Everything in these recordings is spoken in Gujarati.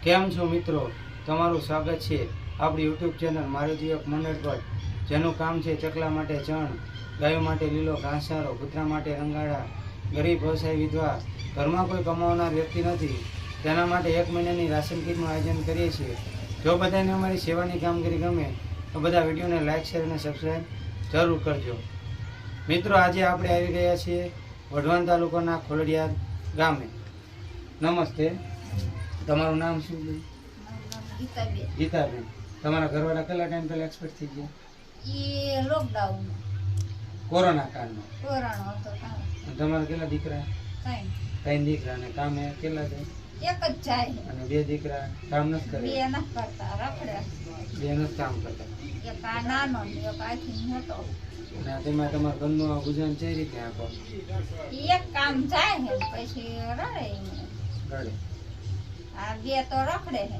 કેમ છો મિત્રો, તમારું સ્વાગત છે આપણી યુટ્યુબ ચેનલ મારુતિ યુવક મંડળ પર, જેનું કામ છે ચકલા માટે ચણ, ગાયો માટે લીલો ઘાસચારો, કૂતરા માટે રંગાડા, ગરીબ વ્યવસાય વિધવા, ઘરમાં કોઈ કમાવનાર વ્યક્તિ નથી, તેના માટે 1 મહિનાની રાશન કીટનું આયોજન કરીએ છીએ. જો બધાને અમારી સેવાની કામગીરી ગમે તો બધા વિડીયોને લાઇક, શેર અને સબસ્ક્રાઈબ જરૂર કરજો. મિત્રો, આજે આપણે આવી ગયા છીએ વઢવાણ તાલુકાના ખોલડિયા ગામે. નમસ્તે, તમારું નામ શું છે? ગીતાબેન. તમારા ઘરવાળા કેટલા ટાઈમ પહેલા એક્સપર્ટ થઈ ગયા? એ લોકડાઉન કોરોના કાળમાં. કોરોના હતો તારે. અને તમારા કેટલા દીકરા? કાંઈ 3 દીકરા. અને કામે કેટલા છે? એક જ જાય. અને 2 દીકરા કામ નથી કરે? બે ન કરતા રખડે. 2 નથી કામ કરતા. એક આ નાનો ને એક આખી મોટો. અને તેમાં તમારા ઘરનું ગુજરાન કઈ રીતે આપો? એક કામ જાય હે પછી રડે ઈ. રડે. આ બે તો રખડે હે.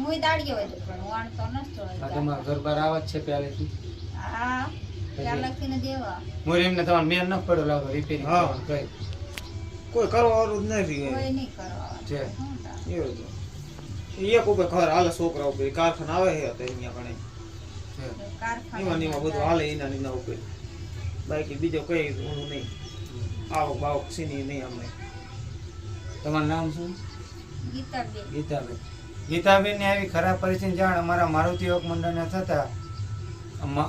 મુઈ દાડીએ હોય પણ વાણ તો નતો. આ તમારા ઘર બાર આવત છે પહેલેથી? હા પહેલાથી ને દેવા. મોરી એમને તમારે મેર ન પડ્યો લાવો રિપેરિંગ કરવાનું કઈ? કોઈ કરવાનું જ નથી કોઈ નહીં કરવા છે. એવું છે. એક ઉપર ઘર હાલે છોકરા ઉપર કારખાના આવે છે તો અહીંયા કણે એમાં ને એમાં બધું હાલે એના ઉપર. બાકી બીજો કઈ ઊંધું નહીં. આવક બાવક સીની નહીં અમને. તમારું નામ શું? ગીતાબેન. ગીતાબેન. ગીતાબેનની આવી ખરાબ પરિસ્થિતિની જાણ અમારા મારુતિ યુવક મંડળને થતાં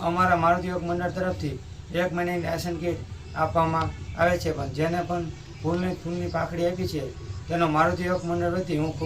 અમારા મારુતિ યુવક મંડળ તરફથી 1 મહિનાની રાશન કીટ આપવામાં આવે છે. પણ જેને પણ ફૂલની પાંખડી આપી છે તેનો મારુતિ યુવક મંડળ વતી હું